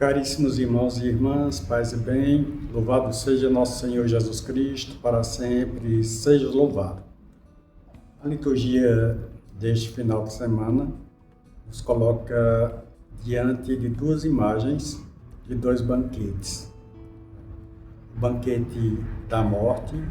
Caríssimos irmãos e irmãs, paz e bem, louvado seja nosso Senhor Jesus Cristo, para sempre seja louvado. A liturgia deste final de semana nos coloca diante de duas imagens de dois banquetes. O banquete da morte,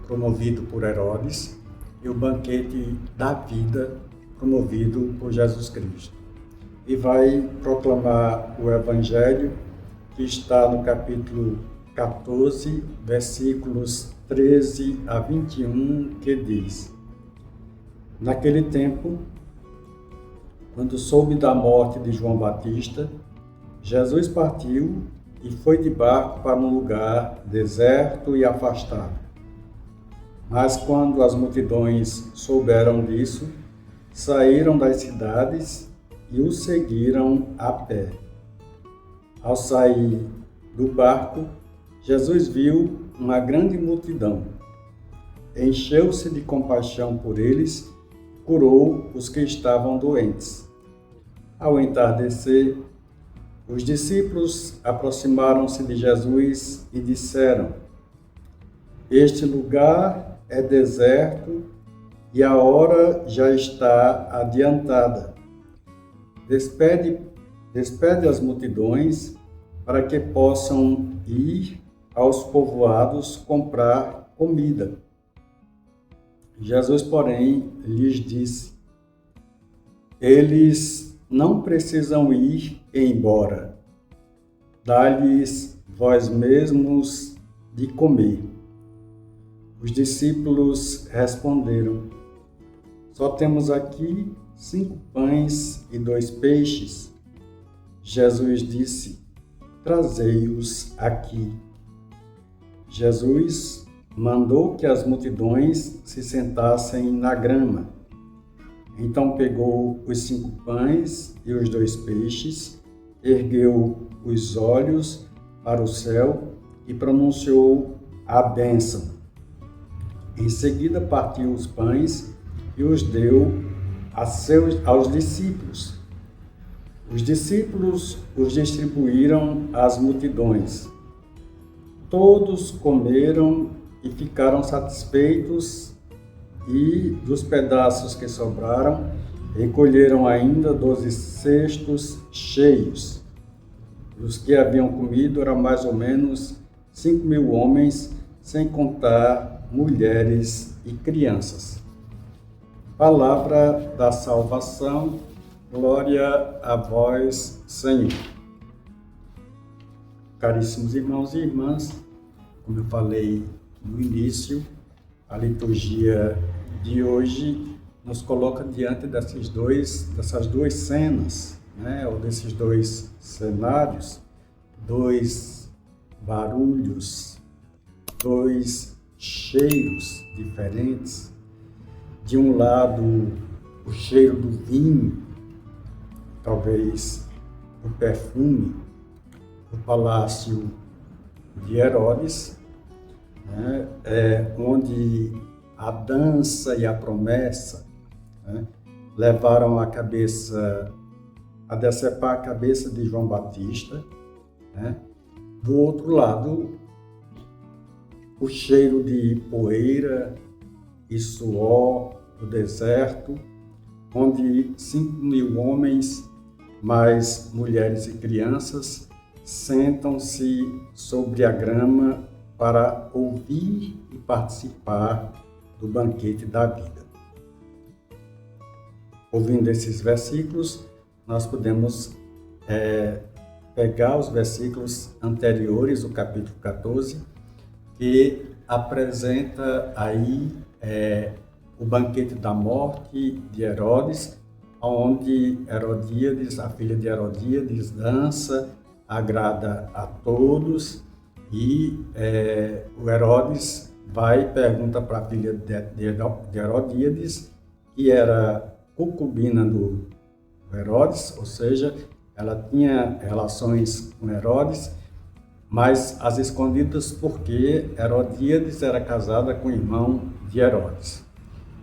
promovido por Herodes, e o banquete da vida, promovido por Jesus Cristo. E vai proclamar o Evangelho que está no capítulo 14, versículos 13 a 21, que diz: Naquele tempo, quando soube da morte de João Batista, Jesus partiu e foi de barco para um lugar deserto e afastado. Mas quando as multidões souberam disso, saíram das cidades e o seguiram a pé. Ao sair do barco, Jesus viu uma grande multidão. Encheu-se de compaixão por eles, curou os que estavam doentes. Ao entardecer, os discípulos aproximaram-se de Jesus e disseram: Este lugar é deserto e a hora já está adiantada. Despede as multidões para que possam ir aos povoados comprar comida. Jesus, porém, lhes disse: Eles não precisam ir embora. Dá-lhes vós mesmos de comer. Os discípulos responderam: Só temos aqui 5 pães e 2 peixes. Jesus disse: Trazei-os aqui. Jesus mandou que as multidões se sentassem na grama. Então pegou os 5 pães e os 2 peixes, ergueu os olhos para o céu e pronunciou a bênção. Em seguida partiu os pães e os deu aos discípulos. Os discípulos os distribuíram às multidões. Todos comeram e ficaram satisfeitos, e dos pedaços que sobraram, recolheram ainda 12 cestos cheios. Os que haviam comido eram mais ou menos 5.000 homens, sem contar mulheres e crianças. Palavra da salvação, glória a vós, Senhor. Caríssimos irmãos e irmãs, como eu falei no início, a liturgia de hoje nos coloca diante dessas duas cenas, ou desses dois cenários, 2 barulhos, 2 cheiros diferentes. De um lado, o cheiro do vinho, talvez o perfume do palácio de Herodes, onde a dança e a promessa levaram a decepar a cabeça de João Batista. Do outro lado, o cheiro de poeira e suor do deserto, onde 5.000 homens, mais mulheres e crianças, sentam-se sobre a grama para ouvir e participar do banquete da vida. Ouvindo esses versículos, nós podemos pegar os versículos anteriores, o capítulo 14, que apresenta aí o banquete da morte de Herodes, onde Herodíades, a filha de Herodíades, dança, agrada a todos, e o Herodes vai e pergunta para a filha de Herodíades, que era concubina do Herodes, ou seja, ela tinha relações com Herodes, mas às escondidas, porque Herodíades era casada com o irmão de Herodes.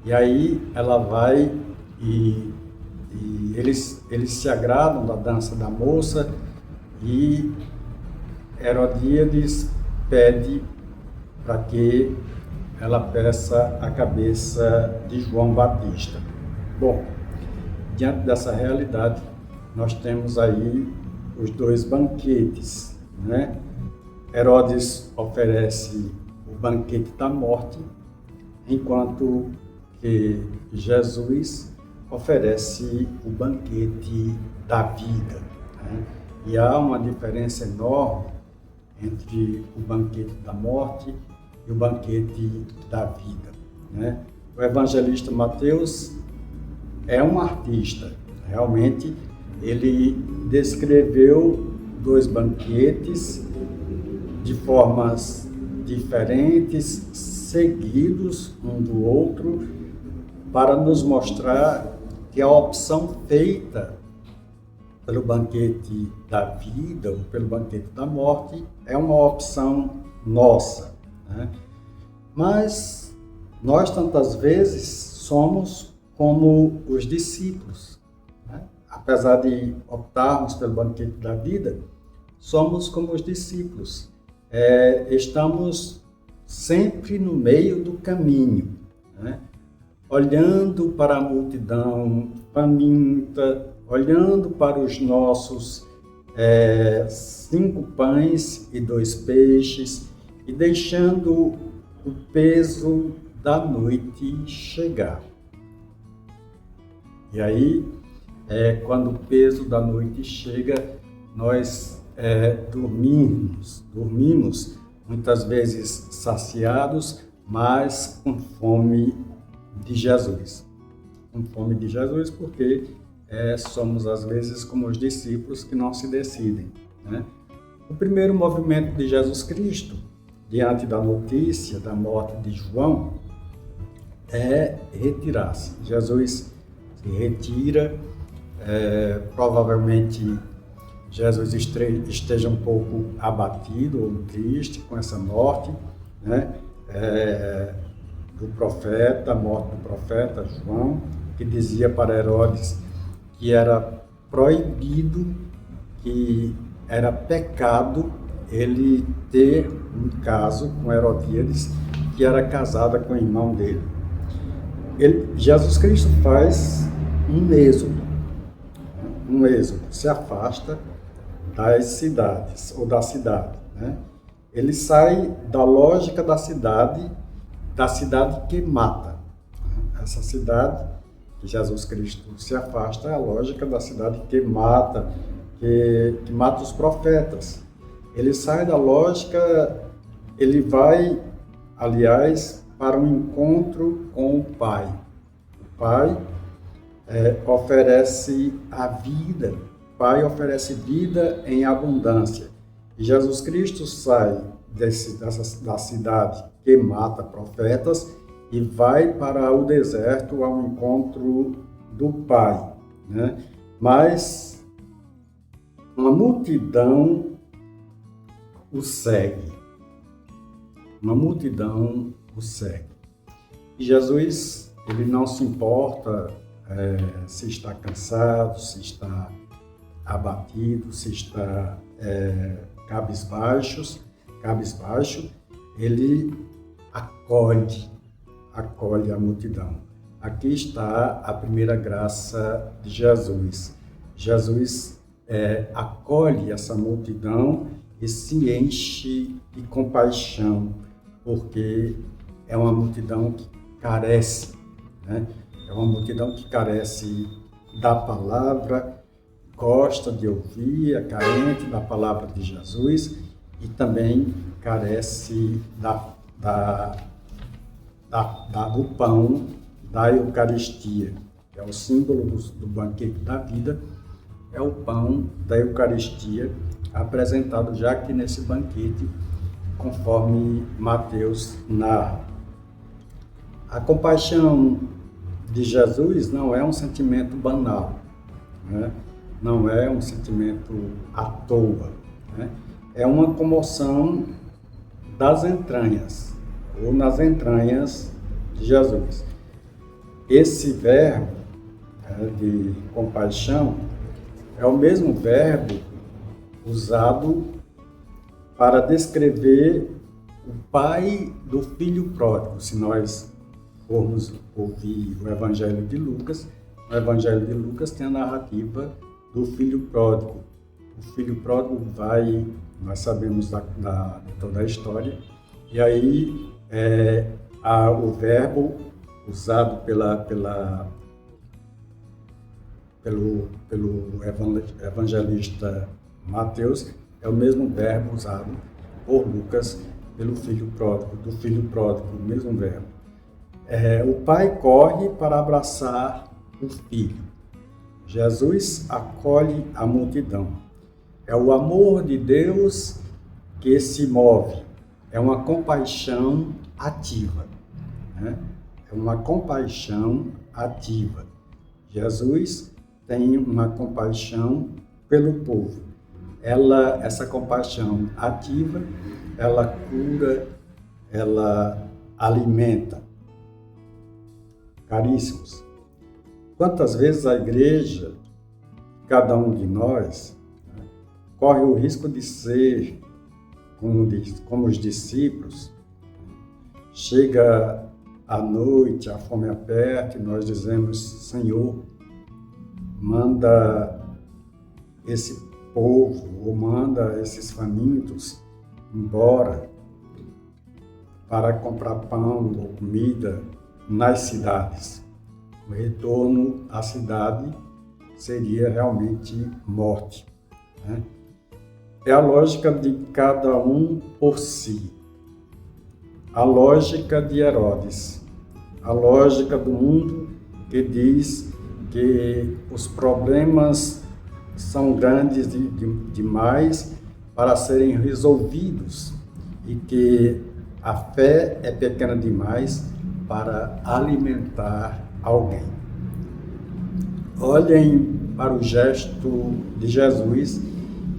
E aí ela vai e eles se agradam da dança da moça, e Herodíades pede para que ela peça a cabeça de João Batista. Bom, diante dessa realidade, nós temos aí os dois banquetes, né? Herodes oferece o banquete da morte, enquanto que Jesus oferece o banquete da vida, né? E há uma diferença enorme entre o banquete da morte e o banquete da vida, né? O evangelista Mateus é um artista, realmente ele descreveu dois banquetes de formas diferentes, seguidos um do outro, para nos mostrar que a opção feita pelo banquete da vida ou pelo banquete da morte é uma opção nossa, né? Mas nós tantas vezes somos como os discípulos, né? Apesar de optarmos pelo banquete da vida, somos como os discípulos. Estamos sempre no meio do caminho, né? Olhando para a multidão faminta, olhando para os nossos 5 pães e 2 peixes e deixando o peso da noite chegar. E aí, quando o peso da noite chega, nós dormimos muitas vezes saciados, mas com fome de Jesus. Com fome de Jesus porque somos às vezes como os discípulos que não se decidem, né? O primeiro movimento de Jesus Cristo, diante da notícia da morte de João, é retirar-se. Jesus se retira, provavelmente Jesus esteja um pouco abatido ou triste com essa morte, né? Do profeta, a morte do profeta João, que dizia para Herodes que era proibido, que era pecado ele ter um caso com Herodíades, que era casada com o irmão dele. Jesus Cristo faz um êxodo, se afasta das cidades, ou da cidade, né? Ele sai da lógica da cidade que mata. Essa cidade que Jesus Cristo se afasta é a lógica da cidade que mata, que mata os profetas. Ele sai da lógica, ele vai, aliás, para um encontro com o Pai. O Pai oferece a vida, o Pai oferece vida em abundância. E Jesus Cristo sai da cidade que mata profetas e vai para o deserto ao encontro do Pai, né? Mas uma multidão o segue. Uma multidão o segue. E Jesus, ele não se importa se está cansado, se está abatido, se está cabisbaixo, ele acolhe a multidão. Aqui está a primeira graça de Jesus. Jesus acolhe essa multidão e se enche de compaixão, porque é uma multidão que carece, né? É uma multidão que carece da palavra, gosta de ouvir, é carente da palavra de Jesus e também carece do pão da Eucaristia, que é o símbolo do banquete da vida, é o pão da Eucaristia apresentado já aqui nesse banquete, conforme Mateus narra. A compaixão de Jesus não é um sentimento banal, né? Não é um sentimento à toa, né? É uma comoção das entranhas, ou nas entranhas de Jesus. Esse verbo de compaixão é o mesmo verbo usado para descrever o pai do filho pródigo. Se nós formos ouvir o Evangelho de Lucas, no Evangelho de Lucas tem a narrativa do filho pródigo. O filho pródigo vai, nós sabemos de toda a história, e aí o verbo usado pelo evangelista Mateus é o mesmo verbo usado por Lucas pelo filho pródigo, do filho pródigo, o mesmo verbo. O pai corre para abraçar o filho. Jesus acolhe a multidão. É o amor de Deus que se move. É uma compaixão ativa, né? É uma compaixão ativa. Jesus tem uma compaixão pelo povo. Essa compaixão ativa, ela cura, ela alimenta. Caríssimos, quantas vezes a igreja, cada um de nós, corre o risco de ser como os discípulos, chega à noite, a fome aperta, e nós dizemos: Senhor, manda esse povo, ou manda esses famintos embora para comprar pão ou comida nas cidades. O retorno à cidade seria realmente morte, né? É a lógica de cada um por si, a lógica de Herodes, a lógica do mundo que diz que os problemas são grandes demais para serem resolvidos e que a fé é pequena demais para alimentar alguém. Olhem para o gesto de Jesus,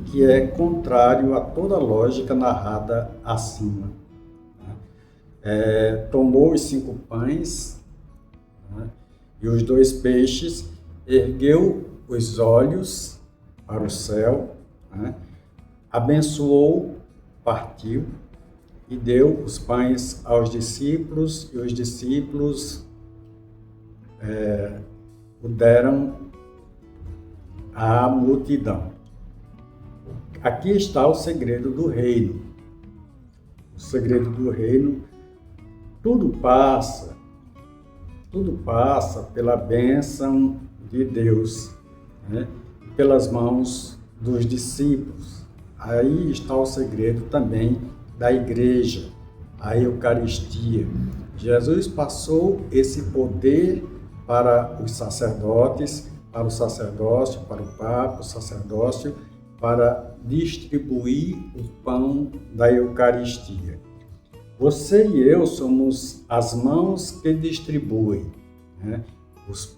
que é contrário a toda a lógica narrada acima. Tomou os 5 pães, né, e os 2 peixes, ergueu os olhos para o céu, né, abençoou, partiu e deu os pães aos discípulos, e os discípulos o deram à multidão. Aqui está o segredo do reino. O segredo do reino, tudo passa pela bênção de Deus, né? Pelas mãos dos discípulos. Aí está o segredo também da igreja, a Eucaristia. Jesus passou esse poder para os sacerdotes, para o sacerdócio, para o Papa, o sacerdócio, para distribuir o pão da Eucaristia. Você e eu somos as mãos que distribuem, né? Os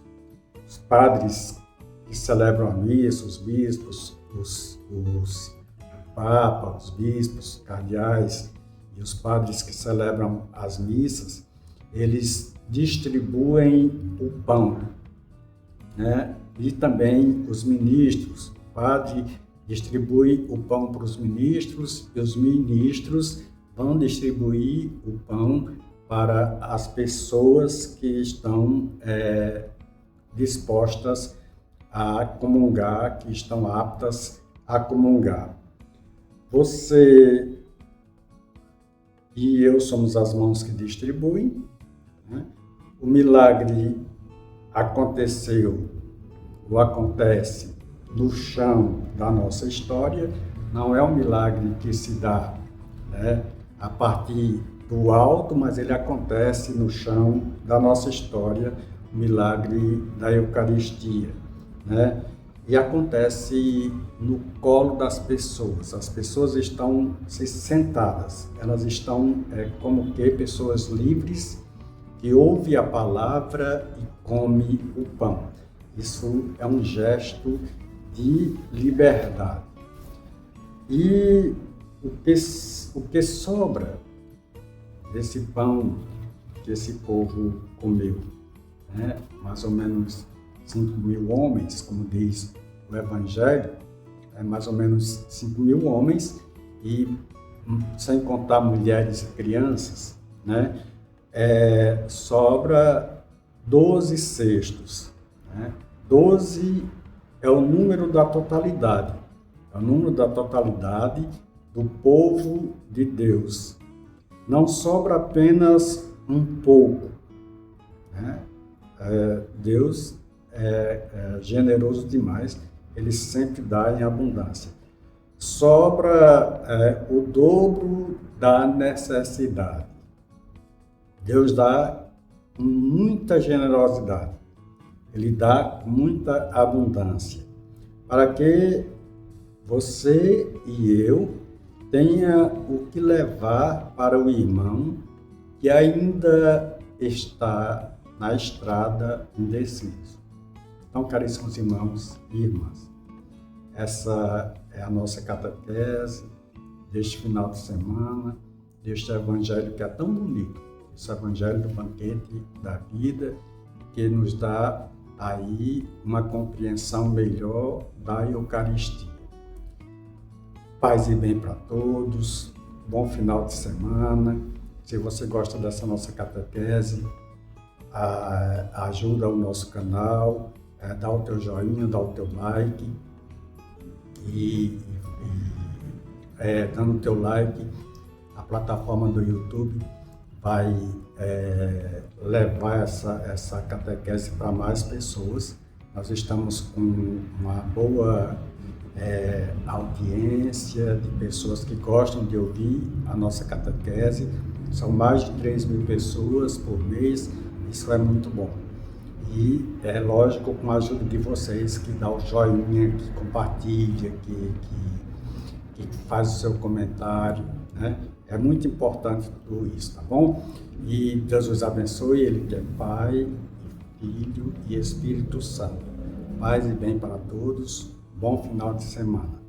padres que celebram a missa, os bispos, os papas, os bispos, cardeais e os padres que celebram as missas, eles distribuem o pão, né? E também os ministros. O padre distribui o pão para os ministros e os ministros vão distribuir o pão para as pessoas que estão dispostas a comungar, que estão aptas a comungar. Você e eu somos as mãos que distribuem, né? O milagre aconteceu ou acontece no chão da nossa história, não é um milagre que se dá, né, a partir do alto, mas ele acontece no chão da nossa história, o milagre da Eucaristia, né? E acontece no colo das pessoas. As pessoas estão sentadas, elas estão como que pessoas livres que ouvem a palavra e comem o pão. Isso é um gesto de liberdade. E o que sobra desse pão que esse povo comeu, né? Mais ou menos 5.000 homens, como diz o Evangelho, mais ou menos 5.000 homens, e sem contar mulheres e crianças, né, sobra 12 cestos. Né? 12 é o número da totalidade, é o número da totalidade do povo de Deus. Não sobra apenas um pouco, né? Deus é generoso demais, Ele sempre dá em abundância. Sobra o dobro da necessidade. Deus dá com muita generosidade, Ele dá com muita abundância, para que você e eu tenha o que levar para o irmão que ainda está na estrada indeciso. Então, caríssimos irmãos e irmãs, essa é a nossa catequese deste final de semana, deste evangelho que é tão bonito, esse evangelho do banquete da vida, que nos dá aí uma compreensão melhor da Eucaristia. Paz e bem para todos, bom final de semana. Se você gosta dessa nossa catequese, ajuda o nosso canal, dá o teu joinha, dá o teu like, dando o teu like, a plataforma do YouTube vai levar essa catequese para mais pessoas. Nós estamos com uma boa audiência de pessoas que gostam de ouvir a nossa catequese. São mais de 3.000 pessoas por mês, isso é muito bom. E é lógico, com a ajuda de vocês, que dá o joinha, que compartilha, que faz o seu comentário, né? É muito importante tudo isso, tá bom? E Deus os abençoe, Ele que é Pai, Filho e Espírito Santo. Paz e bem para todos, bom final de semana.